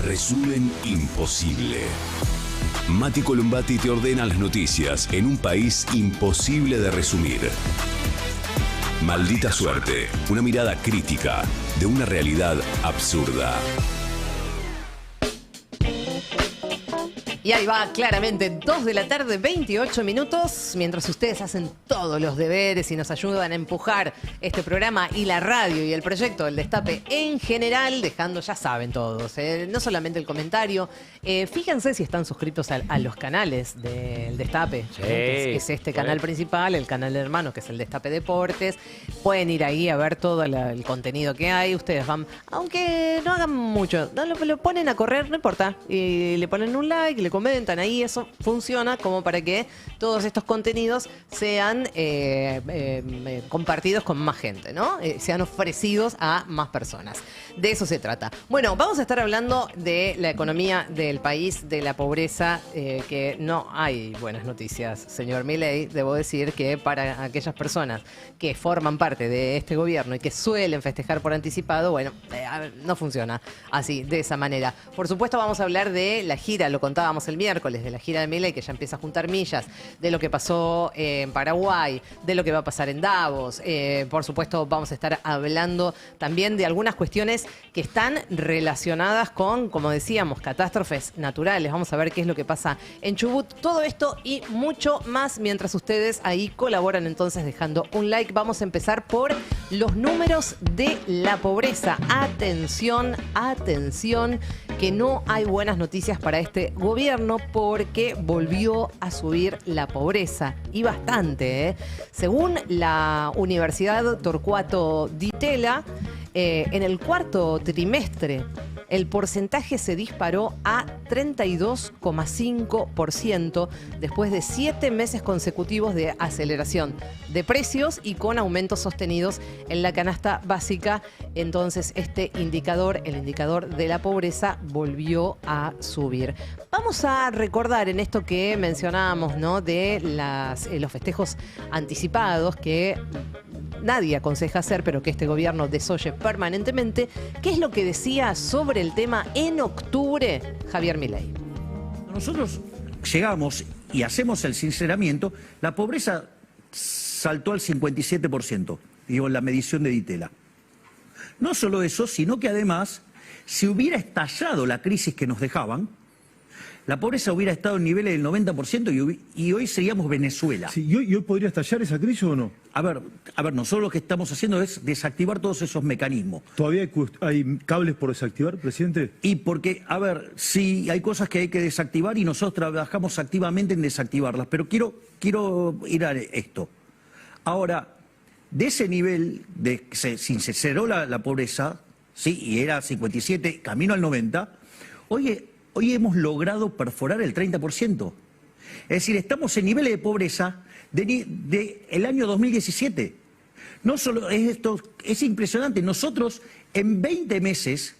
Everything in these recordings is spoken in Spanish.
Resumen imposible. Mati Columbati te ordena las noticias en un país imposible de resumir. Maldita suerte, una mirada crítica de una realidad absurda. Y ahí va, claramente, 2 de la tarde, 28 minutos, mientras ustedes hacen todos los deberes y nos ayudan a empujar este programa y la radio y el proyecto del Destape en general, dejando, ya saben todos, no solamente el comentario, fíjense si están suscritos a los canales del Destape, Sí, que es este canal principal, el canal hermano, que es el Destape Deportes. Pueden ir ahí a ver todo el contenido que hay, ustedes van, aunque no hagan mucho, lo ponen a correr, no importa, y le ponen un like, le comentan ahí, eso funciona como para que todos estos contenidos sean compartidos con más gente, ¿no? Sean ofrecidos a más personas. De eso se trata. Bueno, vamos a estar hablando de la economía del país, de la pobreza, que no hay buenas noticias, señor Milei. Debo decir que para aquellas personas que forman parte de este gobierno y que suelen festejar por anticipado, bueno, no funciona así, de esa manera. Por supuesto, vamos a hablar de la gira, lo contábamos el miércoles, de la gira de Milei, que ya empieza a juntar millas, de lo que pasó en Paraguay, de lo que va a pasar en Davos. Por supuesto, vamos a estar hablando también de algunas cuestiones que están relacionadas con, como decíamos, catástrofes naturales. Vamos a ver qué es lo que pasa en Chubut. Todo esto y mucho más mientras ustedes ahí colaboran, entonces dejando un like. Vamos a empezar por los números de la pobreza. Atención, atención, que no hay buenas noticias para este gobierno porque volvió a subir la pobreza, y bastante, ¿eh? Según la Universidad Torcuato Di Tella, en el cuarto trimestre el porcentaje se disparó a 32,5% después de 7 meses consecutivos de aceleración de precios y con aumentos sostenidos en la canasta básica. Entonces este indicador, el indicador de la pobreza, volvió a subir. Vamos a recordar en esto que mencionábamos, ¿no?, de los festejos anticipados que nadie aconseja hacer, pero que este gobierno desoye permanentemente. ¿Qué es lo que decía sobre el tema en octubre Javier Milei? Nosotros llegamos y hacemos el sinceramiento, la pobreza saltó al 57%, digo, en la medición de Di Tella. No solo eso, sino que además, si hubiera estallado la crisis que nos dejaban, la pobreza hubiera estado en niveles del 90% y hoy seríamos Venezuela. Sí, ¿y hoy podría estallar esa crisis o no? A ver, nosotros lo que estamos haciendo es desactivar todos esos mecanismos. ¿Todavía hay cables por desactivar, presidente? Y porque, a ver, sí, hay cosas que hay que desactivar y nosotros trabajamos activamente en desactivarlas, pero quiero ir a esto. Ahora, de ese nivel de que se sinceró la pobreza, sí, y era 57, camino al 90, hoy hemos logrado perforar el 30%. Es decir, estamos en niveles de pobreza de el año 2017. No solo esto, es impresionante. Nosotros, en 20 meses,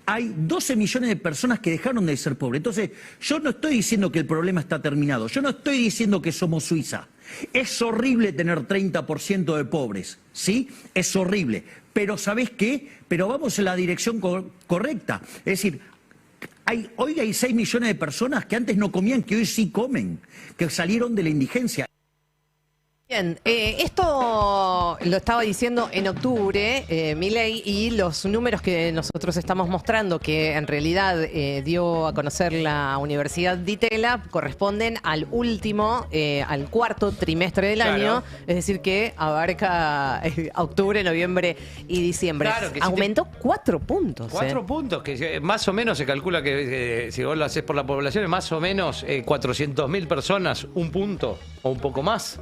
hay 12 millones de personas que dejaron de ser pobres. Entonces, yo no estoy diciendo que el problema está terminado. Yo no estoy diciendo que somos Suiza. Es horrible tener 30% de pobres, ¿sí? Es horrible. Pero, ¿sabés qué? Pero vamos en la dirección correcta. Es decir, hoy hay 6 millones de personas que antes no comían, que hoy sí comen, que salieron de la indigencia. Bien, esto lo estaba diciendo en octubre Milei, y los números que nosotros estamos mostrando, que en realidad dio a conocer la Universidad Di Tella, corresponden al último, al cuarto trimestre del año, es decir que abarca octubre, noviembre y diciembre. Claro, que aumentó 4 puntos. 4 puntos, que más o menos se calcula que si vos lo haces por la población es más o menos 400.000 personas, un punto o un poco más.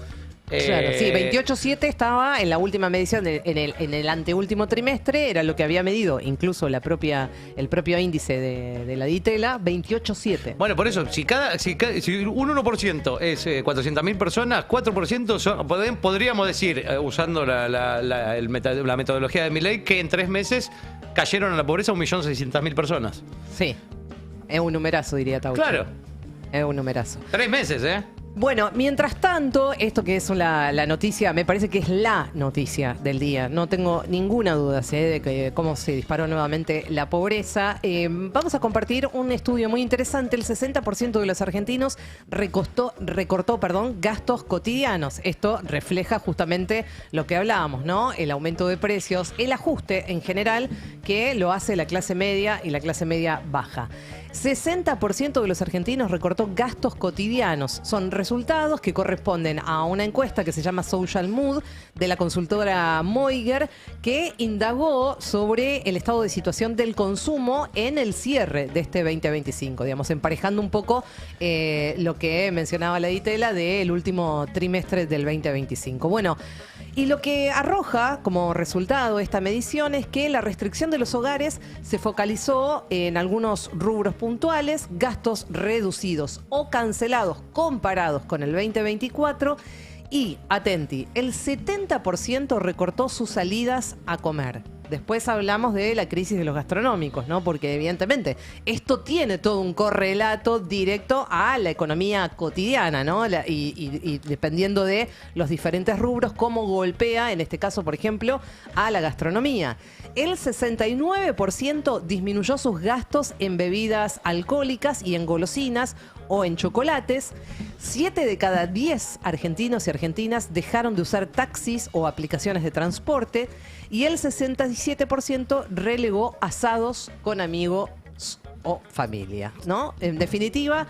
Claro, sí, 28,7 estaba en la última medición, en el anteúltimo trimestre, era lo que había medido incluso el propio índice de la Di Tella, 28,7. Bueno, por eso, si un 1% es 400.000 personas, 4% podríamos decir, usando la metodología de Milei, que en 3 meses cayeron a la pobreza 1.600.000 personas. Sí, es un numerazo, diría Taucho. Claro. Es un numerazo. 3 meses, ¿eh? Bueno, mientras tanto, esto que es la noticia, me parece que es la noticia del día. No tengo ninguna duda de que cómo se disparó nuevamente la pobreza. Vamos a compartir un estudio muy interesante. El 60% de los argentinos recortó, gastos cotidianos. Esto refleja justamente lo que hablábamos, ¿no? El aumento de precios, el ajuste en general que lo hace la clase media y la clase media baja. 60% de los argentinos recortó gastos cotidianos. Son resultados que corresponden a una encuesta que se llama Social Mood de la consultora Moiger, que indagó sobre el estado de situación del consumo en el cierre de este 2025, digamos, emparejando un poco lo que mencionaba la Ditela del último trimestre del 2025. Bueno, y lo que arroja como resultado esta medición es que la restricción de los hogares se focalizó en algunos rubros puntuales, gastos reducidos o cancelados comparados con el 2024 y, atenti, el 70% recortó sus salidas a comer. Después hablamos de la crisis de los gastronómicos, ¿no? Porque evidentemente esto tiene todo un correlato directo a la economía cotidiana, ¿no? Y dependiendo de los diferentes rubros, cómo golpea, en este caso, por ejemplo, a la gastronomía. El 69% disminuyó sus gastos en bebidas alcohólicas y en golosinas o en chocolates. 7 de cada 10 argentinos y argentinas dejaron de usar taxis o aplicaciones de transporte y el 67% relegó asados con amigos o familia, ¿no? En definitiva,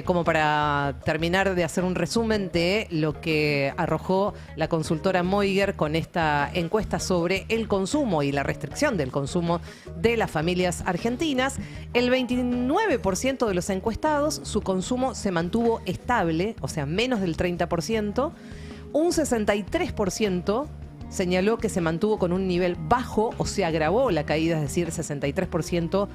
como para terminar de hacer un resumen de lo que arrojó la consultora Moiger con esta encuesta sobre el consumo y la restricción del consumo de las familias argentinas, el 29% de los encuestados, su consumo se mantuvo estable, o sea, menos del 30%, un 63% señaló que se mantuvo con un nivel bajo o se agravó la caída, es decir, 63%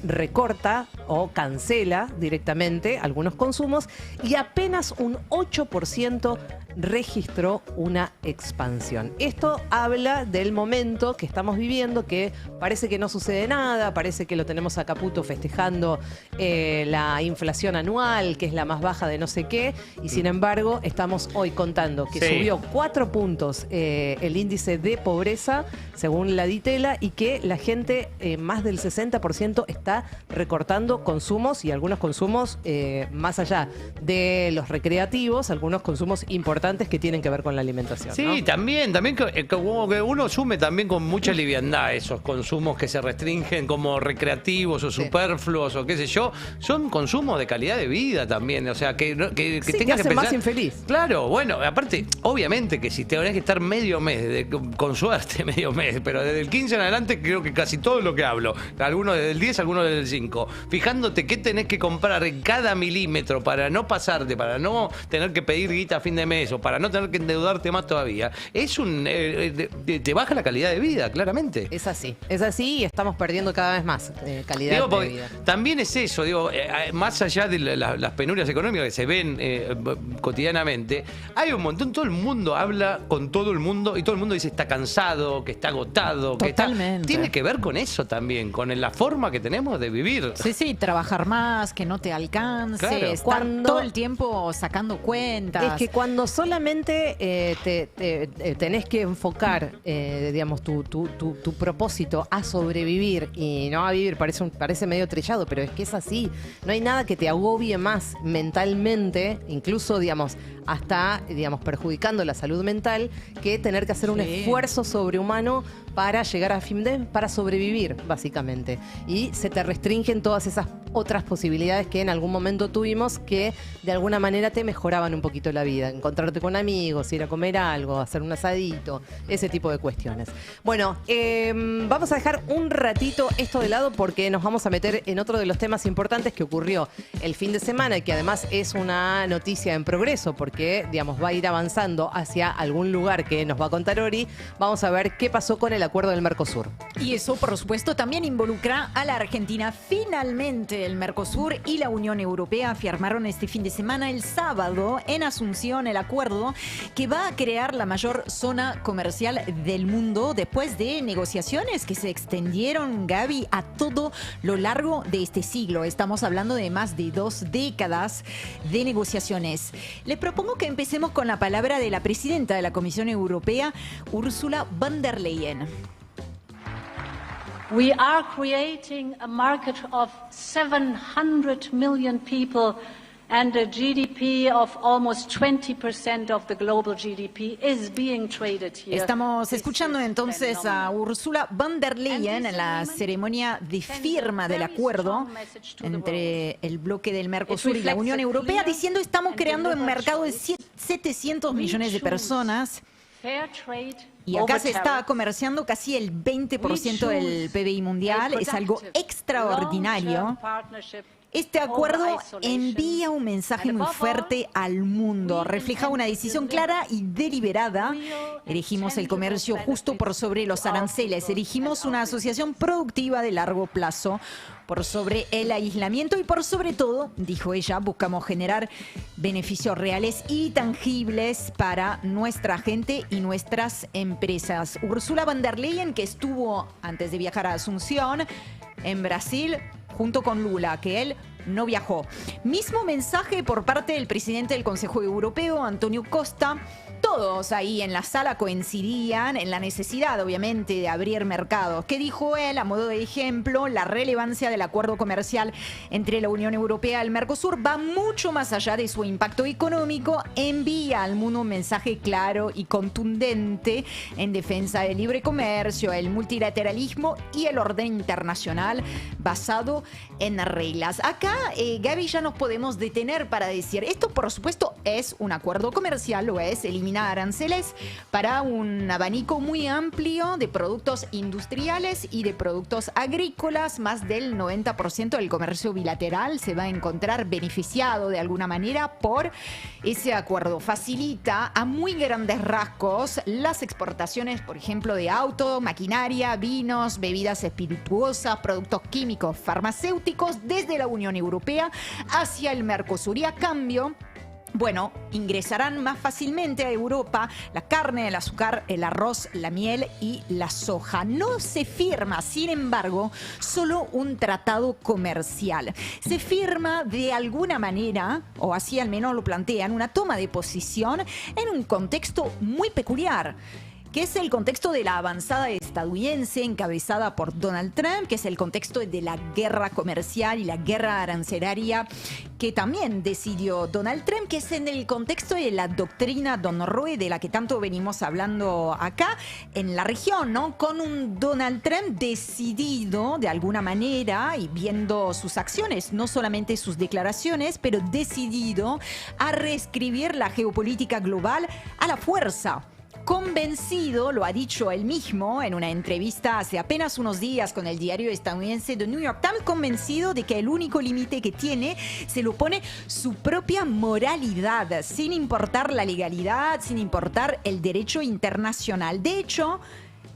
recorta o cancela directamente algunos consumos y apenas un 8% registró una expansión. Esto habla del momento que estamos viviendo, que parece que no sucede nada, parece que lo tenemos a Caputo festejando la inflación anual, que es la más baja de no sé qué, y sin embargo estamos hoy contando que subió 4 puntos el índice de pobreza, según la Ditela, y que la gente, más del 60%, está recortando consumos y algunos consumos más allá de los recreativos, algunos consumos importantes que tienen que ver con la alimentación. Sí, ¿no? también como que uno asume también con mucha liviandad esos consumos que se restringen como recreativos o superfluos o qué sé yo, son consumos de calidad de vida también, o sea, que tengas que hacen pensar, más infeliz. Claro, bueno, aparte, obviamente que si tenés que estar medio mes, con suerte medio mes, pero desde el 15 en adelante creo que casi todo lo que hablo, algunos desde el 10, algunos desde el 5, fijándote qué tenés que comprar en cada milímetro para no pasarte, para no tener que pedir guita a fin de mes o para no tener que endeudarte más todavía, es te baja la calidad de vida, claramente. Es así y estamos perdiendo cada vez más calidad de vida. También es eso, más allá de las penurias económicas que se ven cotidianamente, hay un montón, todo el mundo habla con todo el mundo y todo el mundo dice está cansado, que está agotado, Totalmente. Tiene que ver con eso también, con la forma que tenemos de vivir. Sí, trabajar más, que no te alcance, claro. estar todo el tiempo sacando cuentas. Es que cuando solamente tenés que enfocar, digamos, tu propósito a sobrevivir y no a vivir, parece medio trillado, pero es que es así. No hay nada que te agobie más mentalmente, incluso, digamos, hasta, digamos, perjudicando la salud mental, que tener que hacer un esfuerzo sobrehumano para llegar a fin de mes, para sobrevivir, básicamente. Y se te restringen todas esas otras posibilidades que en algún momento tuvimos que de alguna manera te mejoraban un poquito la vida. Encontrarte con amigos, ir a comer algo, hacer un asadito, ese tipo de cuestiones. Bueno, vamos a dejar un ratito esto de lado porque nos vamos a meter en otro de los temas importantes que ocurrió el fin de semana y que además es una noticia en progreso porque, digamos, va a ir avanzando hacia algún lugar que nos va a contar Ori. Vamos a ver qué pasó con el acuerdo del Mercosur. Y eso, por supuesto, también involucra a la Argentina. Finalmente, el Mercosur y la Unión Europea firmaron este fin de semana, el sábado, en Asunción, el acuerdo que va a crear la mayor zona comercial del mundo después de negociaciones que se extendieron, Gaby, a todo lo largo de este siglo. Estamos hablando de más de 2 décadas de negociaciones. Le propongo que empecemos con la palabra de la presidenta de la Comisión Europea, Ursula von der Leyen. We are creating a market of 700 million people and a GDP of almost 20% of the global GDP is being traded here. Estamos escuchando entonces a Ursula von der Leyen en la ceremonia de firma del acuerdo entre el bloque del Mercosur y la Unión Europea, diciendo estamos creando un mercado de 700 millones de personas. Y acá se está comerciando casi el 20% del PBI mundial. Es algo extraordinario. Este acuerdo envía un mensaje muy fuerte al mundo, refleja una decisión clara y deliberada. Elegimos el comercio justo por sobre los aranceles, elegimos una asociación productiva de largo plazo por sobre el aislamiento y por sobre todo, dijo ella, buscamos generar beneficios reales y tangibles para nuestra gente y nuestras empresas. Ursula von der Leyen, que estuvo antes de viajar a Asunción, en Brasil, junto con Lula, que él no viajó. Mismo mensaje por parte del presidente del Consejo Europeo, Antonio Costa. Todos ahí en la sala coincidían en la necesidad, obviamente, de abrir mercados. ¿Qué dijo él? A modo de ejemplo, la relevancia del acuerdo comercial entre la Unión Europea y el Mercosur va mucho más allá de su impacto económico. Envía al mundo un mensaje claro y contundente en defensa del libre comercio, el multilateralismo y el orden internacional basado en reglas. Acá, Gaby, ya nos podemos detener para decir, esto por supuesto es un acuerdo comercial, lo es, eliminar aranceles para un abanico muy amplio de productos industriales y de productos agrícolas. Más del 90% del comercio bilateral se va a encontrar beneficiado de alguna manera por ese acuerdo. Facilita a muy grandes rasgos las exportaciones, por ejemplo, de autos, maquinaria, vinos, bebidas espirituosas, productos químicos, farmacéuticos desde la Unión Europea hacia el Mercosur. Y a cambio, bueno, ingresarán más fácilmente a Europa la carne, el azúcar, el arroz, la miel y la soja. No se firma, sin embargo, solo un tratado comercial. Se firma de alguna manera, o así al menos lo plantean, una toma de posición en un contexto muy peculiar, que es el contexto de la avanzada estadounidense encabezada por Donald Trump, que es el contexto de la guerra comercial y la guerra arancelaria que también decidió Donald Trump, que es en el contexto de la doctrina Monroe, de la que tanto venimos hablando acá en la región, ¿no? Con un Donald Trump decidido de alguna manera y viendo sus acciones, no solamente sus declaraciones, pero decidido a reescribir la geopolítica global a la fuerza. Convencido, lo ha dicho él mismo en una entrevista hace apenas unos días con el diario estadounidense The New York Times, convencido de que el único límite que tiene se lo pone su propia moralidad, sin importar la legalidad, sin importar el derecho internacional. De hecho,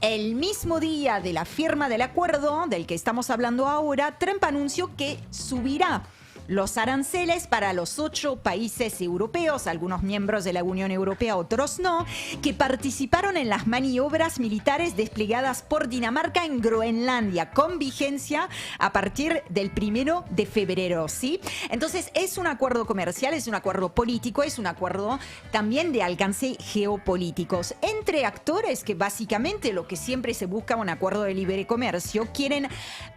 el mismo día de la firma del acuerdo del que estamos hablando ahora, Trump anunció que subirá los aranceles para los 8 países europeos, algunos miembros de la Unión Europea, otros no, que participaron en las maniobras militares desplegadas por Dinamarca en Groenlandia, con vigencia a partir del 1 de febrero, ¿sí? Entonces, es un acuerdo comercial, es un acuerdo político, es un acuerdo también de alcance geopolíticos. Entre actores que básicamente lo que siempre se busca un acuerdo de libre comercio, quieren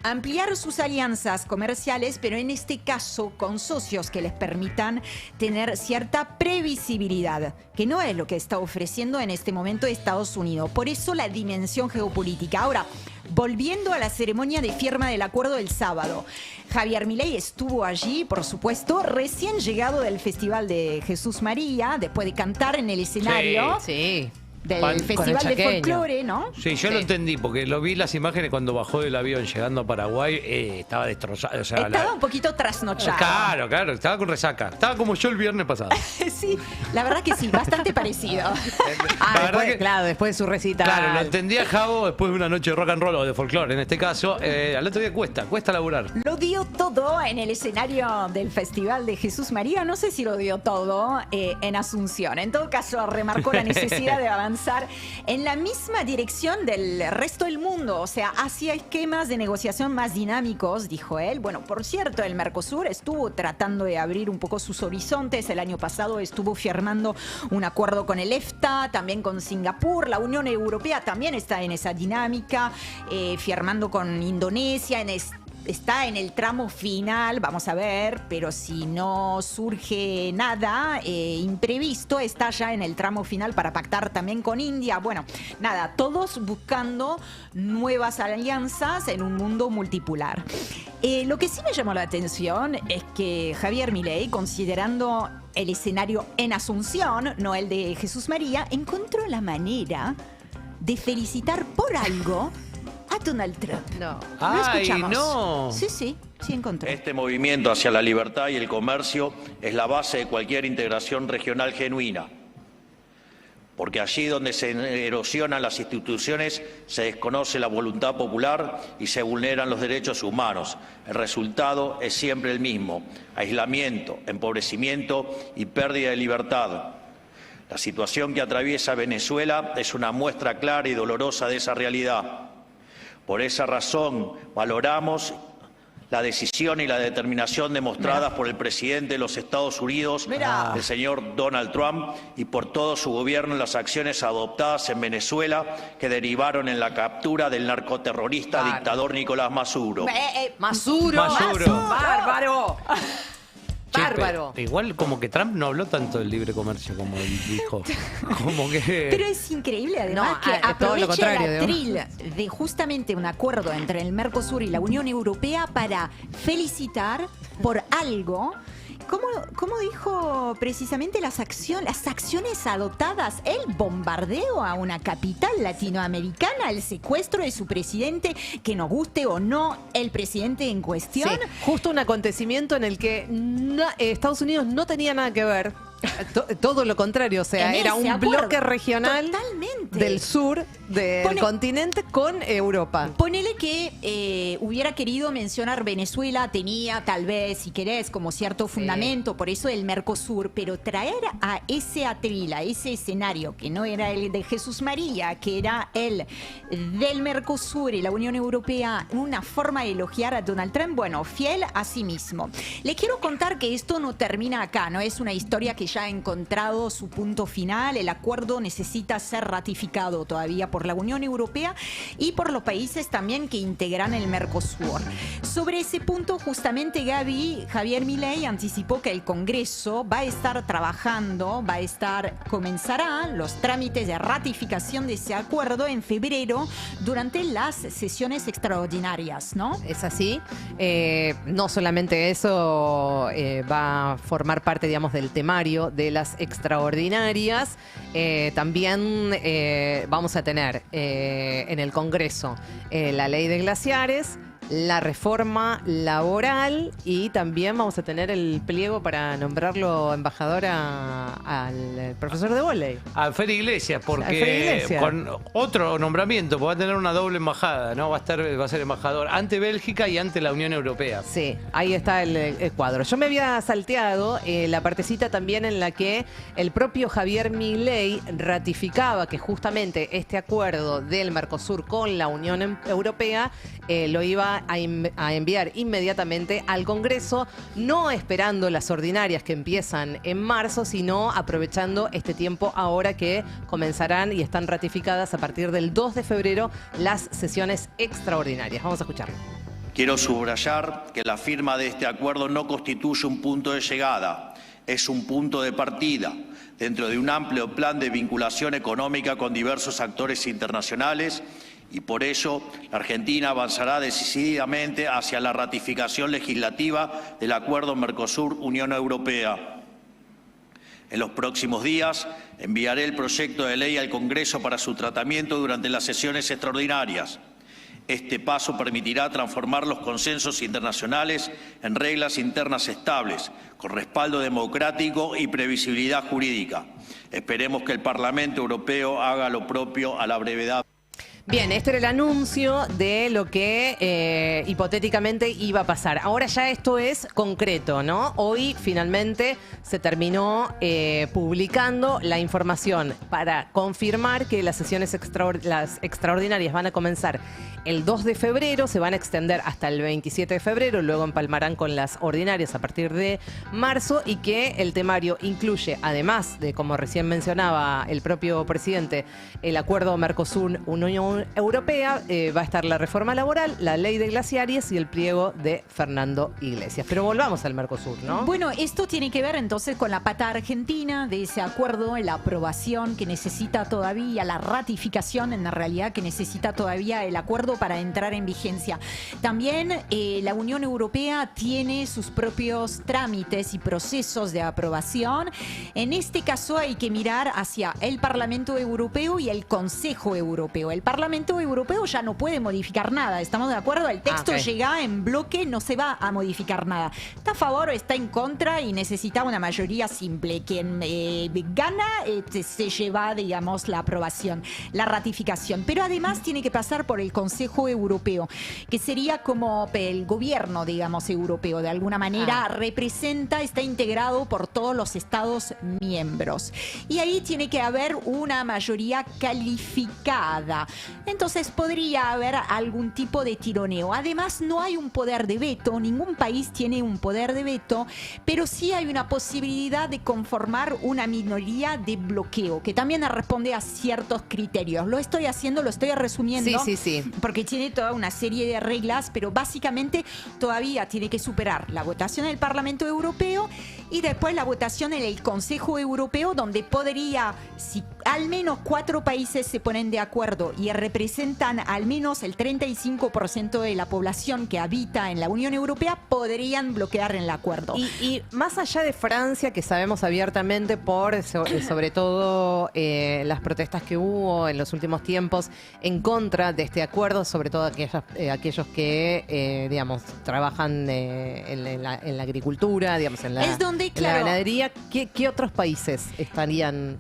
ampliar sus alianzas comerciales, pero en este caso con socios que les permitan tener cierta previsibilidad, que no es lo que está ofreciendo en este momento Estados Unidos. Por eso la dimensión geopolítica. Ahora, volviendo a la ceremonia de firma del acuerdo del sábado, Javier Milei estuvo allí, por supuesto, recién llegado del Festival de Jesús María, después de cantar en el escenario. Sí. del Pan- Festival con el de chaqueño. Folclore, ¿no? Sí, yo lo entendí, porque lo vi las imágenes cuando bajó del avión llegando a Paraguay, estaba destrozado. O sea, Estaba un poquito trasnochado. Claro, estaba con resaca. Estaba como yo el viernes pasado. Sí, la verdad que sí, bastante parecido. Ah, La verdad después, que- claro, después de su recital. Claro, lo entendía Javo después de una noche de rock and roll o de folclore en este caso. Al otro día cuesta laburar. Lo dio todo en el escenario del Festival de Jesús María. No sé si lo dio todo en Asunción. En todo caso, remarcó la necesidad de avanzar en la misma dirección del resto del mundo, o sea, hacia esquemas de negociación más dinámicos, dijo él. Bueno, por cierto, el Mercosur estuvo tratando de abrir un poco sus horizontes. El año pasado estuvo firmando un acuerdo con el EFTA, también con Singapur. La Unión Europea también está en esa dinámica, firmando con Indonesia, está en el tramo final, vamos a ver, pero si no surge nada imprevisto, está ya en el tramo final para pactar también con India. Bueno, nada, todos buscando nuevas alianzas en un mundo multipolar. Lo que sí me llamó la atención es que Javier Milei, considerando el escenario en Asunción, no el de Jesús María, encontró la manera de felicitar por algo a Donald Trump. No. Lo ¡Ay, escuchamos. no! Sí encontré. Este movimiento hacia la libertad y el comercio es la base de cualquier integración regional genuina, porque allí donde se erosionan las instituciones se desconoce la voluntad popular y se vulneran los derechos humanos. El resultado es siempre el mismo: aislamiento, empobrecimiento y pérdida de libertad. La situación que atraviesa Venezuela es una muestra clara y dolorosa de esa realidad. Por esa razón, valoramos la decisión y la determinación demostradas por el presidente de los Estados Unidos, el señor Donald Trump, y por todo su gobierno en las acciones adoptadas en Venezuela que derivaron en la captura del narcoterrorista dictador Nicolás Maduro. Maduro. Bárbaro. Che, Bárbaro. pero igual como que Trump no habló tanto del libre comercio como él dijo. Como que... Pero es increíble además No, que todo lo aprovecha contrario, el atril de justamente un acuerdo entre el Mercosur y la Unión Europea para felicitar por algo. ¿Cómo dijo precisamente las acciones adoptadas? El bombardeo a una capital latinoamericana, el secuestro de su presidente, que nos guste o no el presidente en cuestión. Sí, justo un acontecimiento en el que Estados Unidos no tenía nada que ver. Todo lo contrario, o sea, En era ese un acuerdo, bloque regional totalmente. del sur del continente con Europa. Ponele que hubiera querido mencionar Venezuela, tenía tal vez, si querés, como cierto fundamento, por eso el Mercosur, pero traer a ese atril, a ese escenario, que no era el de Jesús María, que era el del Mercosur y la Unión Europea, una forma de elogiar a Donald Trump, bueno, fiel a sí mismo. Le quiero contar que esto no termina acá, no es una historia que ya ha encontrado su punto final. El acuerdo necesita ser ratificado todavía por la Unión Europea y por los países también que integran el Mercosur. Sobre ese punto, justamente Javier Milei anticipó que el Congreso va a estar trabajando, comenzará los trámites de ratificación de ese acuerdo en febrero durante las sesiones extraordinarias, ¿no? Es así. No solamente eso va a formar parte, digamos, del temario de las extraordinarias. También vamos a tener en el Congreso la ley de glaciares, la reforma laboral y también vamos a tener el pliego para nombrarlo embajador al profesor de vóley. A Fer Iglesias, A Fer porque Iglesias. con otro nombramiento, porque va a tener una doble embajada, ¿no? Va a ser embajador ante Bélgica y ante la Unión Europea. Sí, ahí está el cuadro. Yo me había salteado la partecita también en la que el propio Javier Milei ratificaba que justamente este acuerdo del Mercosur con la Unión Europea lo iba a enviar inmediatamente al Congreso, no esperando las ordinarias que empiezan en marzo, sino aprovechando este tiempo ahora que comenzarán y están ratificadas a partir del 2 de febrero las sesiones extraordinarias. Vamos a escucharlo. Quiero subrayar que la firma de este acuerdo no constituye un punto de llegada, es un punto de partida dentro de un amplio plan de vinculación económica con diversos actores internacionales y por ello la Argentina avanzará decididamente hacia la ratificación legislativa del Acuerdo Mercosur-Unión Europea. En los próximos días enviaré el proyecto de ley al Congreso para su tratamiento durante las sesiones extraordinarias. Este paso permitirá transformar los consensos internacionales en reglas internas estables, con respaldo democrático y previsibilidad jurídica. Esperemos que el Parlamento Europeo haga lo propio a la brevedad. Bien, este era el anuncio de lo que hipotéticamente iba a pasar. Ahora ya esto es concreto, ¿no? Hoy finalmente se terminó publicando la información para confirmar que las sesiones las extraordinarias van a comenzar el 2 de febrero, se van a extender hasta el 27 de febrero, luego empalmarán con las ordinarias a partir de marzo y que el temario incluye, además de, como recién mencionaba el propio presidente, el acuerdo Mercosur-Unión Europea, va a estar la reforma laboral, la ley de glaciares y el pliego de Fernando Iglesias. Pero volvamos al Mercosur, ¿no? Bueno, esto tiene que ver entonces con la pata argentina de ese acuerdo, la aprobación que necesita todavía, la ratificación en la realidad que necesita todavía el acuerdo para entrar en vigencia. También la Unión Europea tiene sus propios trámites y procesos de aprobación. En este caso hay que mirar hacia el Parlamento Europeo y el Consejo Europeo. El Parlamento Europeo ya no puede modificar nada, ¿estamos de acuerdo? El texto llega en bloque, no se va a modificar nada. Está a favor o está en contra y necesita una mayoría simple. Quien gana se lleva, digamos, la aprobación, la ratificación. Pero además tiene que pasar por el Consejo Europeo, que sería como el gobierno, digamos, europeo. De alguna manera representa, está integrado por todos los Estados miembros. Y ahí tiene que haber una mayoría calificada. Entonces podría haber algún tipo de tironeo. Además, no hay un poder de veto, ningún país tiene un poder de veto, pero sí hay una posibilidad de conformar una minoría de bloqueo, que también responde a ciertos criterios. Lo estoy haciendo, lo estoy resumiendo. Sí. Porque tiene toda una serie de reglas, pero básicamente todavía tiene que superar la votación en el Parlamento Europeo y después la votación en el Consejo Europeo, donde podría, si al menos 4 países se ponen de acuerdo y representan al menos el 35% de la población que habita en la Unión Europea, podrían bloquear el acuerdo. Y más allá de Francia, que sabemos abiertamente por, sobre todo, las protestas que hubo en los últimos tiempos en contra de este acuerdo, sobre todo aquellos que, digamos, trabajan en la agricultura, digamos, en la ganadería, ¿qué otros países estarían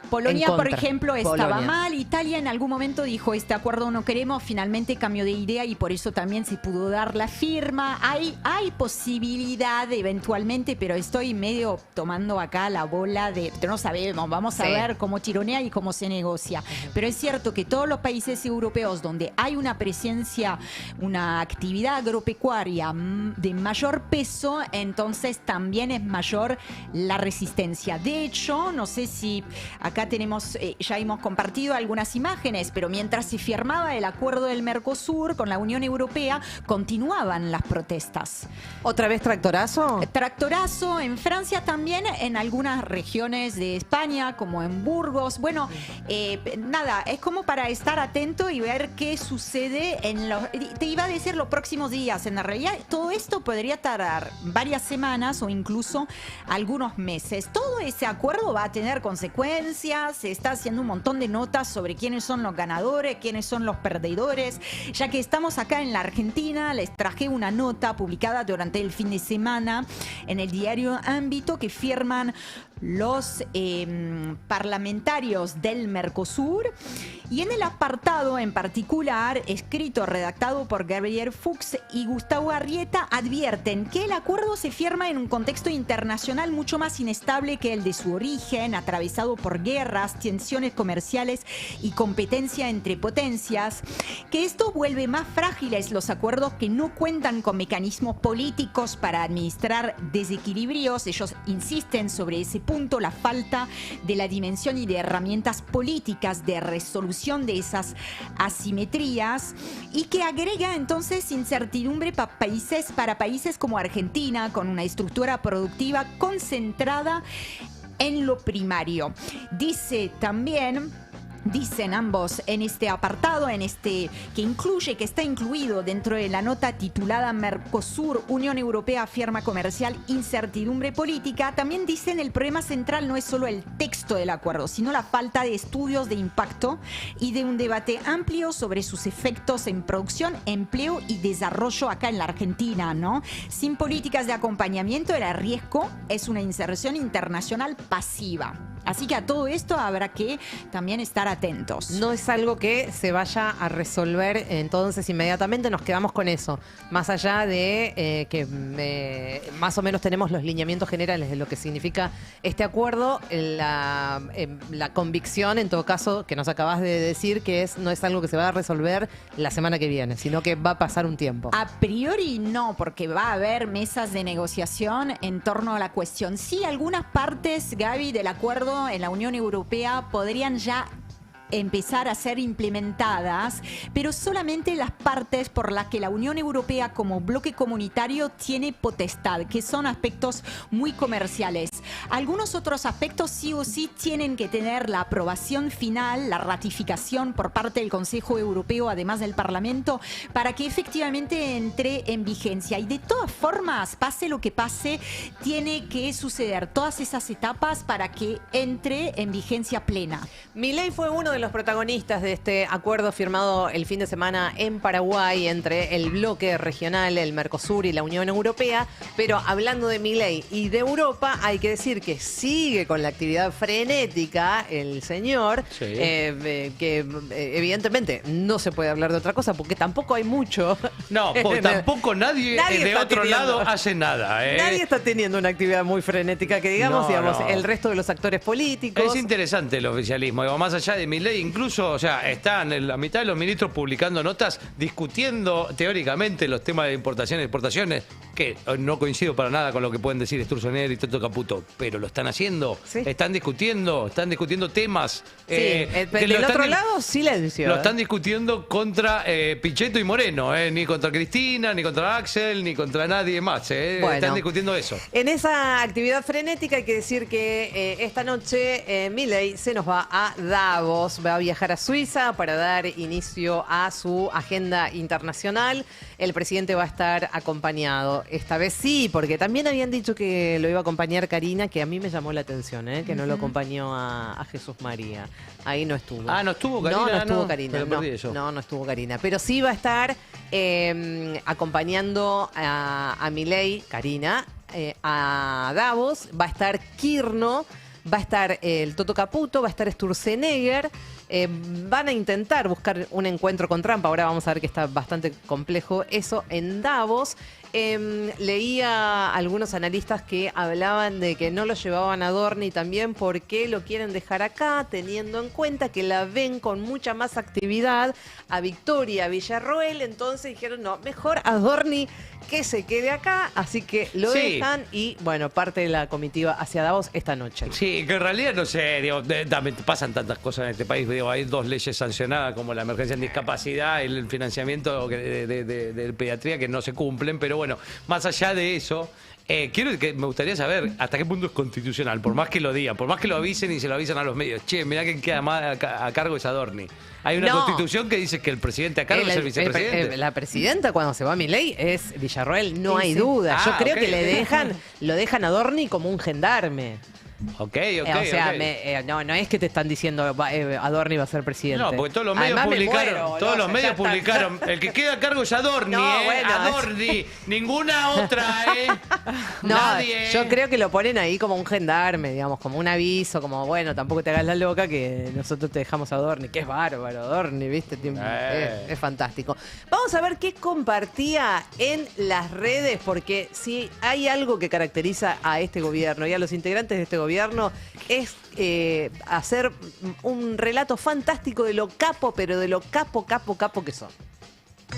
Polonia, por ejemplo, estaba Polonia. mal. Italia en algún momento dijo, este acuerdo no queremos. Finalmente cambió de idea y por eso también se pudo dar la firma. Hay posibilidad eventualmente, pero estoy medio tomando acá la bola de... No sabemos, vamos a ver cómo tironea y cómo se negocia. Pero es cierto que todos los países europeos donde hay una presencia, una actividad agropecuaria de mayor peso, entonces también es mayor la resistencia. De hecho, no sé si... Acá tenemos, ya hemos compartido algunas imágenes, pero mientras se firmaba el acuerdo del Mercosur con la Unión Europea, continuaban las protestas. ¿Otra vez tractorazo? Tractorazo en Francia también, en algunas regiones de España, como en Burgos. Bueno, nada, es como para estar atento y ver qué sucede en los... Te iba a decir los próximos días. En la realidad, todo esto podría tardar varias semanas o incluso algunos meses. Todo ese acuerdo va a tener consecuencias. Se está haciendo un montón de notas sobre quiénes son los ganadores, quiénes son los perdedores. Ya que estamos acá en la Argentina, les traje una nota publicada durante el fin de semana en el diario Ámbito que firman los parlamentarios del Mercosur, y en el apartado en particular, escrito, redactado por Gabriel Fuchs y Gustavo Arrieta, advierten que el acuerdo se firma en un contexto internacional mucho más inestable que el de su origen, atravesado por guerras, tensiones comerciales y competencia entre potencias, que esto vuelve más frágiles los acuerdos que no cuentan con mecanismos políticos para administrar desequilibrios. Ellos insisten sobre ese punto, la falta de la dimensión y de herramientas políticas de resolución de esas asimetrías, y que agrega entonces incertidumbre para países como Argentina, con una estructura productiva concentrada en lo primario. Dice también Dicen ambos en este apartado, que está incluido dentro de la nota titulada Mercosur, Unión Europea afirma comercial, incertidumbre política. También dicen el problema central no es solo el texto del acuerdo, sino la falta de estudios de impacto y de un debate amplio sobre sus efectos en producción, empleo y desarrollo acá en la Argentina, ¿no? Sin políticas de acompañamiento, el riesgo es una inserción internacional pasiva. Así que a todo esto habrá que también estar atentos. No es algo que se vaya a resolver entonces inmediatamente, nos quedamos con eso. Más allá de que más o menos tenemos los lineamientos generales de lo que significa este acuerdo, la convicción en todo caso que nos acabas de decir que no es algo que se va a resolver la semana que viene, sino que va a pasar un tiempo. A priori no, porque va a haber mesas de negociación en torno a la cuestión. Sí, algunas partes, Gaby, del acuerdo en la Unión Europea podrían ya empezar a ser implementadas, pero solamente las partes por las que la Unión Europea como bloque comunitario tiene potestad, que son aspectos muy comerciales. Algunos otros aspectos sí o sí tienen que tener la aprobación final, la ratificación por parte del Consejo Europeo, además del Parlamento, para que efectivamente entre en vigencia. Y de todas formas, pase lo que pase, tiene que suceder todas esas etapas para que entre en vigencia plena. Milei fue uno de los protagonistas de este acuerdo firmado el fin de semana en Paraguay entre el bloque regional, el Mercosur y la Unión Europea. Pero hablando de Milei y de Europa, hay que decir que sigue con la actividad frenética el señor, Sí. que evidentemente no se puede hablar de otra cosa porque tampoco hay mucho. No, tampoco nadie de está otro teniendo- lado hace nada. Nadie está teniendo una actividad muy frenética que digamos, No. el resto de los actores políticos. Es interesante el oficialismo, digo, más allá de Milei, incluso, o sea, están en la mitad de los ministros publicando notas discutiendo teóricamente los temas de importaciones y exportaciones, que no coincido para nada con lo que pueden decir Sturzenegger y Toto Caputo, pero lo están haciendo, Sí. están discutiendo temas. Sí, que del lo otro están- lado, silencio. Lo están discutiendo contra Pichetto y Moreno, ni contra Cristina, ni contra Axel, ni contra nadie más. Bueno. Están discutiendo eso. En esa actividad frenética hay que decir que esta noche Milei se nos va a Davos, va a viajar a Suiza para dar inicio a su agenda internacional. El presidente va a estar acompañado. Esta vez sí, porque también habían dicho que lo iba a acompañar Karina, que a mí me llamó la atención, que no lo acompañó a Jesús María. Ahí no estuvo. Ah, ¿no estuvo Karina? No estuvo No, Karina. me lo No, perdí eso. no estuvo Karina. Pero sí va a estar acompañando a Milei, Karina, a Davos. Va a estar Kirno, va a estar el Toto Caputo, va a estar Sturzenegger. Van a intentar buscar un encuentro con Trump. Ahora vamos a ver que está bastante complejo eso en Davos. Leía algunos analistas que hablaban de que no lo llevaban a Adorni también porque lo quieren dejar acá, teniendo en cuenta que la ven con mucha más actividad a Victoria Villarroel. Entonces dijeron, no, mejor Adorni que se quede acá. Así que lo Sí. dejan y, bueno, parte de la comitiva hacia Davos esta noche. Sí, que en realidad no sé, digo, también pasan tantas cosas en este país. Digo, hay 2 leyes sancionadas como la emergencia en discapacidad y el financiamiento de pediatría que no se cumplen, pero bueno, más allá de eso, me gustaría saber hasta qué punto es constitucional, por más que lo digan, por más que lo avisen y se lo avisan a los medios. Che, mirá que queda más a cargo es Adorni. Hay una No. constitución que dice que el presidente a cargo es el vicepresidente. La presidenta cuando se va a Milei es Villarroel, no Sí, hay sí. duda. Yo Ah, creo ok. que lo dejan a Adorni como un gendarme. Ok. O sea, ok. no es que te están diciendo Adorni va a ser presidente. No, porque todos los medios Además, me publicaron, muero, todos ¿no? los Ya medios está. publicaron, el que queda a cargo es Adorni, No, bueno, Adorni, ninguna otra, No, Nadie. yo creo que lo ponen ahí como un gendarme, digamos, como un aviso, como, bueno, tampoco te hagas la loca que nosotros te dejamos a Adorni, que es bárbaro, Adorni, ¿viste? Es fantástico. Vamos a ver qué compartía en las redes, porque si hay algo que caracteriza a este gobierno y a los integrantes de este gobierno es hacer un relato fantástico de lo capo, pero de lo capo que son.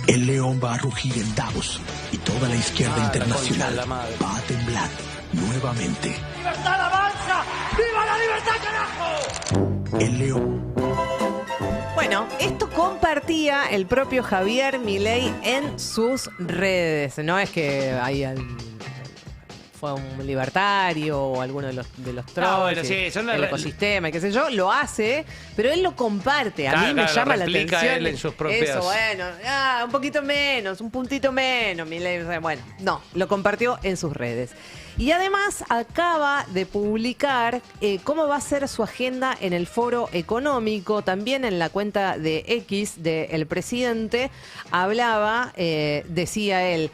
El león va a rugir en Davos y toda la izquierda Ah, la internacional concha de la madre. va a temblar nuevamente. ¡Libertad avanza! ¡Viva la libertad, carajo! El león Bueno, esto compartía el propio Javier Milei en sus redes. No es que hay fue un libertario o alguno de los trolls, bueno, sí, son el ecosistema y qué sé yo, lo hace, pero él lo comparte. A mí me llama la atención. Él en sus propias... Eso, bueno, un poquito menos, un puntito menos. Bueno, no, lo compartió en sus redes. Y además acaba de publicar cómo va a ser su agenda en el Foro Económico. También en la cuenta de X del presidente hablaba, decía él,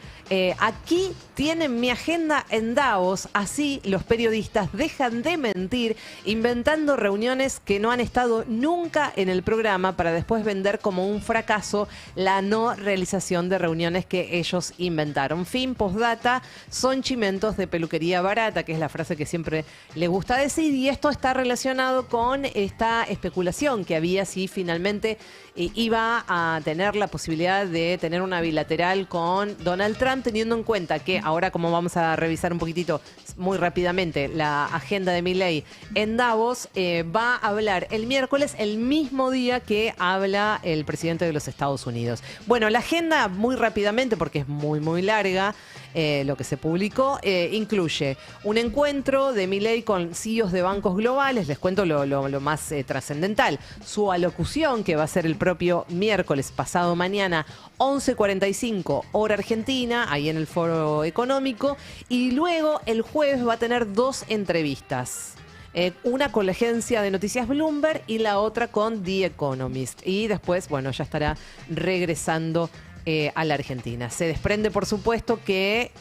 aquí tienen mi agenda en Davos, así los periodistas dejan de mentir inventando reuniones que no han estado nunca en el programa para después vender como un fracaso la no realización de reuniones que ellos inventaron. Fin, postdata, son chimentos de peluquería barata, que es la frase que siempre le gusta decir, y esto está relacionado con esta especulación que había si finalmente iba a tener la posibilidad de tener una bilateral con Donald Trump, teniendo en cuenta que ahora, como vamos a revisar un poquitito muy rápidamente la agenda de Milei en Davos, va a hablar el miércoles, el mismo día que habla el presidente de los Estados Unidos. Bueno, la agenda muy rápidamente, porque es muy, muy larga, lo que se publicó, incluye un encuentro de Milei con CEOs de bancos globales, les cuento lo más trascendental, su alocución, que va a ser el propio miércoles, pasado mañana, 11:45 hora argentina, ahí en el Foro Económico, y luego el jueves va a tener 2 entrevistas. Una con la agencia de noticias Bloomberg y la otra con The Economist. Y después, bueno, ya estará regresando a la Argentina. Se desprende, por supuesto, que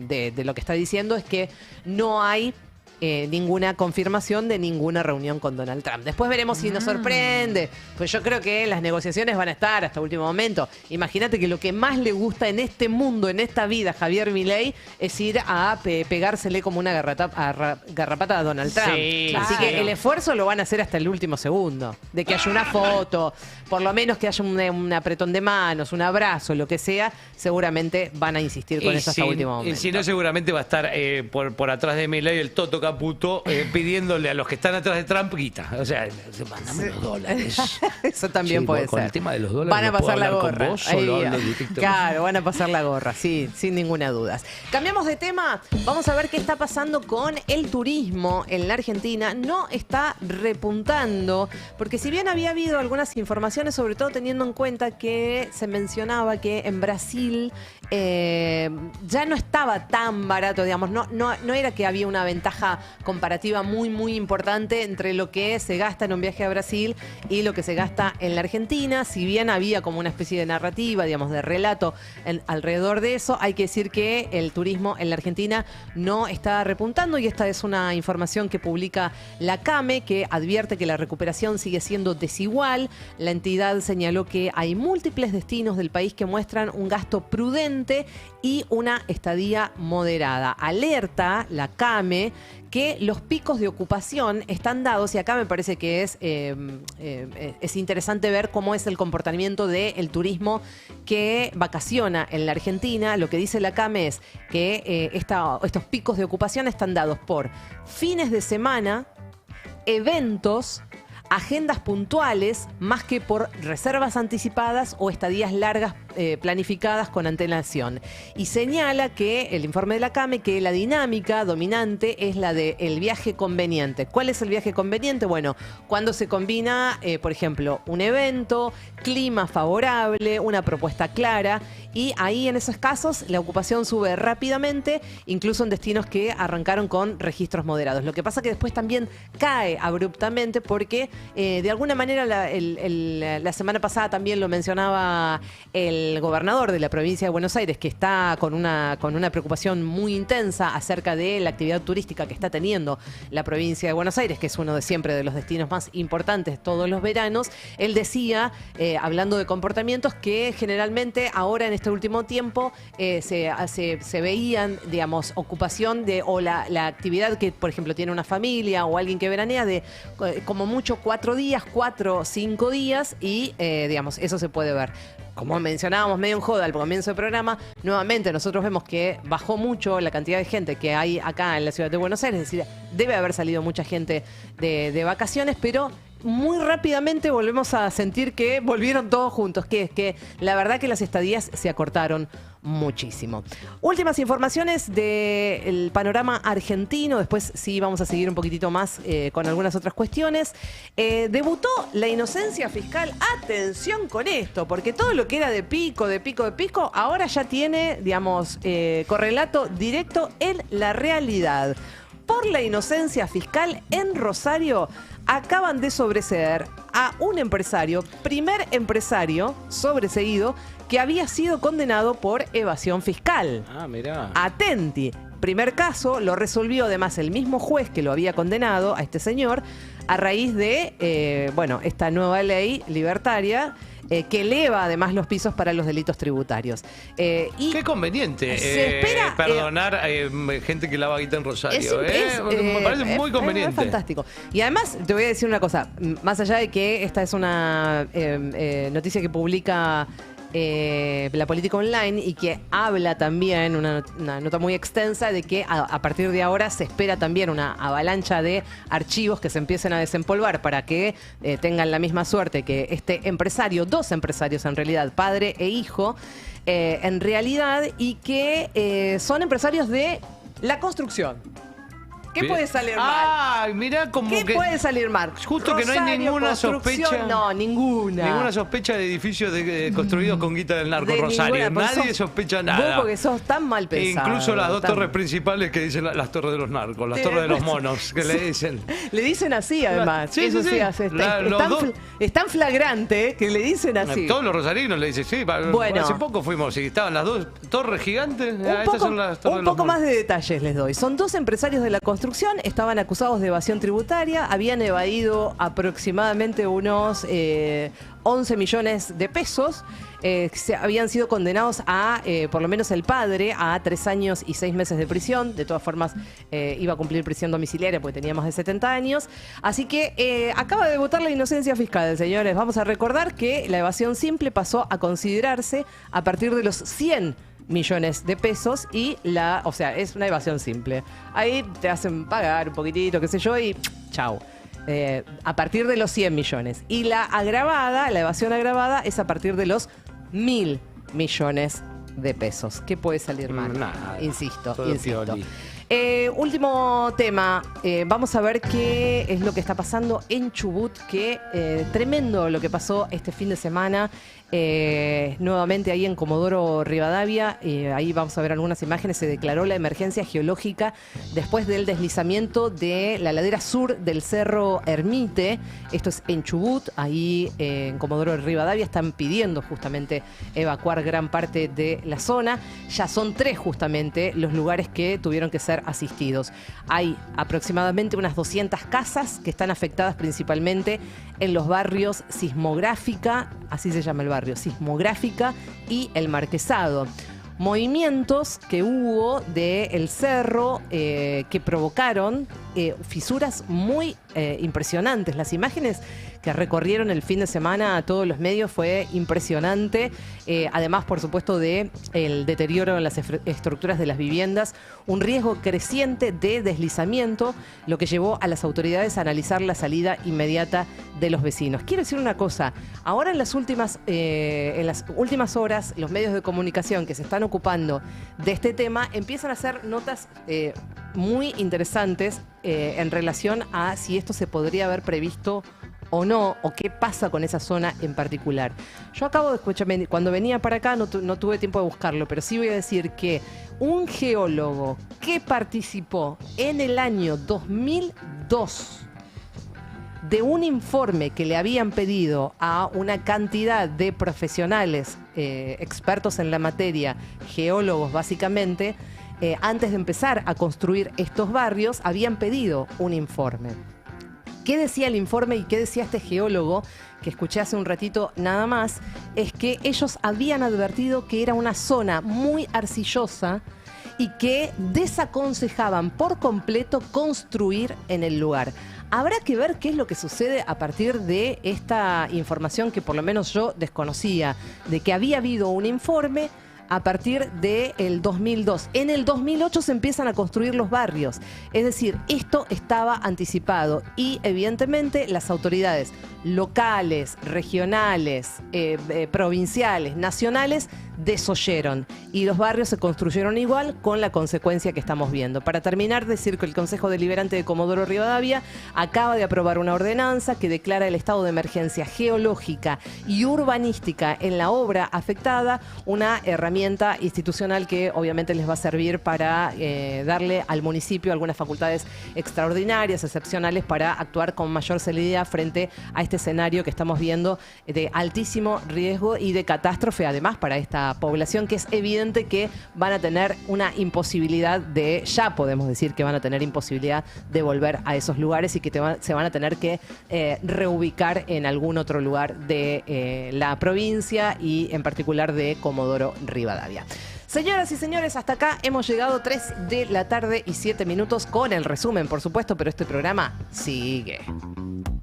de lo que está diciendo es que no hay ninguna confirmación de ninguna reunión con Donald Trump. Después veremos si nos sorprende. Pues yo creo que las negociaciones van a estar hasta último momento. Imagínate que lo que más le gusta en este mundo, en esta vida, Javier Milei, es ir a pegársele como una garrapata a Donald Trump. Sí, así claro. que el esfuerzo lo van a hacer hasta el último segundo. De que haya una foto, por lo menos que haya un apretón de manos, un abrazo, lo que sea, seguramente van a insistir con eso hasta último momento. Y si no, seguramente va a estar por atrás de Milei el Toto Caputo pidiéndole a los que están atrás de Trump guita. O sea, mandame los dólares. Eso también Sí, puede con ser. el tema de los dólares Van a no puedo pasar la hablar con gorra. vos, solo hablo directo. Claro, van a pasar la gorra, sí, sin ninguna duda. Cambiamos de tema. Vamos a ver qué está pasando con el turismo en la Argentina. No está repuntando, porque si bien había habido algunas informaciones, sobre todo teniendo en cuenta que se mencionaba que en Brasil ya no estaba tan barato, digamos, no era que había una ventaja comparativa muy, muy importante entre lo que se gasta en un viaje a Brasil y lo que se gasta en la Argentina. Si bien había como una especie de narrativa, digamos, de relato alrededor de eso, hay que decir que el turismo en la Argentina no está repuntando, y esta es una información que publica la CAME, que advierte que la recuperación sigue siendo desigual. La entidad señaló que hay múltiples destinos del país que muestran un gasto prudente y una estadía moderada. Alerta la CAME que los picos de ocupación están dados, y acá me parece que es interesante ver cómo es el comportamiento del turismo que vacaciona en la Argentina. Lo que dice la CAME es que estos picos de ocupación están dados por fines de semana, eventos, agendas puntuales, más que por reservas anticipadas o estadías largas planificadas con antelación. Y señala que el informe de la CAME que la dinámica dominante es la del viaje conveniente. ¿Cuál es el viaje conveniente? Bueno, cuando se combina, por ejemplo, un evento, clima favorable, una propuesta clara, y ahí en esos casos la ocupación sube rápidamente, incluso en destinos que arrancaron con registros moderados. Lo que pasa que después también cae abruptamente porque de alguna manera la semana pasada también lo mencionaba el gobernador de la provincia de Buenos Aires, que está con una preocupación muy intensa acerca de la actividad turística que está teniendo la provincia de Buenos Aires, que es uno de siempre de los destinos más importantes todos los veranos. Él decía, hablando de comportamientos, que generalmente ahora en este último tiempo se veían, digamos, ocupación o la actividad que, por ejemplo, tiene una familia o alguien que veranea de como mucho 4 días, 4 o 5 días, y digamos, eso se puede ver. Como mencionábamos medio en joda al comienzo del programa, nuevamente nosotros vemos que bajó mucho la cantidad de gente que hay acá en la ciudad de Buenos Aires. Es decir, debe haber salido mucha gente de vacaciones, pero muy rápidamente volvemos a sentir que volvieron todos juntos, que es que la verdad que las estadías se acortaron muchísimo. Últimas informaciones del panorama argentino, después sí vamos a seguir un poquitito más con algunas otras cuestiones. Debutó la inocencia fiscal. Atención con esto, porque todo lo que era de pico, ahora ya tiene, digamos, correlato directo en la realidad. Por la inocencia fiscal en Rosario acaban de sobreseer a un empresario, primer empresario sobreseído que había sido condenado por evasión fiscal. Ah, mirá. Atenti. Primer caso lo resolvió además el mismo juez que lo había condenado a este señor a raíz de, esta nueva ley libertaria que eleva además los pisos para los delitos tributarios. Y qué conveniente se espera, perdonar gente que lava guita en Rosario. Me parece muy conveniente. Es fantástico. Y además, te voy a decir una cosa, más allá de que esta es una noticia que publica La Política Online y que habla también, una nota muy extensa, de que a partir de ahora se espera también una avalancha de archivos que se empiecen a desempolvar para que tengan la misma suerte que este empresario, dos empresarios en realidad, padre e hijo, en realidad, y que son empresarios de la construcción. ¿Qué puede salir mal? Ah, mirá como ¿Qué puede salir mal? Justo Rosario, que no hay ninguna sospecha. No, ninguna. Ninguna sospecha de edificios construidos con guita del narco, Rosario. Nadie sospecha nada. Vos porque sos tan mal pensado. Incluso las dos torres principales que dicen las torres de los narcos, las torres de los monos, que le dicen. Le dicen así, además. Sí, eso sí. Es tan flagrante que le dicen así. Todos los rosarinos le dicen, sí. Bueno, hace poco fuimos y estaban las dos torres gigantes. Un poco más de detalles les doy. Son dos empresarios de la construcción, estaban acusados de evasión tributaria, habían evadido aproximadamente unos 11 millones de pesos, habían sido condenados a, por lo menos el padre, a 3 años y 6 meses de prisión. De todas formas, iba a cumplir prisión domiciliaria porque tenía más de 70 años. Así que acaba de debutar la inocencia fiscal, señores. Vamos a recordar que la evasión simple pasó a considerarse a partir de los 100 millones de pesos y es una evasión simple. Ahí te hacen pagar un poquitito, qué sé yo, y chau. A partir de los 100 millones. Y la evasión agravada es a partir de los 1.000 millones de pesos. ¿Qué puede salir mal? Nada. Insisto. Pioli. Último tema, vamos a ver qué es lo que está pasando en Chubut, que tremendo lo que pasó este fin de semana, nuevamente ahí en Comodoro Rivadavia, ahí vamos a ver algunas imágenes. Se declaró la emergencia geológica después del deslizamiento de la ladera sur del Cerro Ermite. Esto es en Chubut, ahí en Comodoro Rivadavia están pidiendo justamente evacuar gran parte de la zona. Ya son 3 justamente los lugares que tuvieron que ser asistidos. Hay aproximadamente unas 200 casas que están afectadas principalmente en los barrios Sismográfica, así se llama el barrio, Sismográfica y El Marquesado. Movimientos que hubo del cerro que provocaron fisuras muy impresionantes. Las imágenes que recorrieron el fin de semana a todos los medios fue impresionante. Además, por supuesto, de el deterioro en las estructuras de las viviendas, un riesgo creciente de deslizamiento, lo que llevó a las autoridades a analizar la salida inmediata de los vecinos. Quiero decir una cosa, ahora en las últimas horas, los medios de comunicación que se están ocupando de este tema empiezan a hacer notas muy interesantes en relación a si esto se podría haber previsto o no, o qué pasa con esa zona en particular. Yo acabo de escuchar, cuando venía para acá no tuve tiempo de buscarlo, pero sí voy a decir que un geólogo que participó en el año 2002 de un informe que le habían pedido a una cantidad de profesionales expertos en la materia, geólogos básicamente, antes de empezar a construir estos barrios, habían pedido un informe. ¿Qué decía el informe y qué decía este geólogo, que escuché hace un ratito nada más? Es que ellos habían advertido que era una zona muy arcillosa y que desaconsejaban por completo construir en el lugar. Habrá que ver qué es lo que sucede a partir de esta información que por lo menos yo desconocía, de que había habido un informe. a partir del 2002. En el 2008 se empiezan a construir los barrios. Es decir, esto estaba anticipado y evidentemente las autoridades locales, regionales, provinciales, nacionales, desoyeron y los barrios se construyeron igual, con la consecuencia que estamos viendo. Para terminar, decir que el Consejo Deliberante de Comodoro Rivadavia acaba de aprobar una ordenanza que declara el estado de emergencia geológica y urbanística en la obra afectada, una herramienta institucional que obviamente les va a servir para darle al municipio algunas facultades extraordinarias, excepcionales, para actuar con mayor celeridad frente a este escenario que estamos viendo de altísimo riesgo y de catástrofe, además para esta población, que es evidente que van a tener una imposibilidad de, ya podemos decir que van a tener imposibilidad de volver a esos lugares y que se van a tener que reubicar en algún otro lugar de la provincia y en particular de Comodoro Rivadavia. Señoras y señores, hasta acá hemos llegado 3 de la tarde y 7 minutos con el resumen, por supuesto, pero este programa sigue.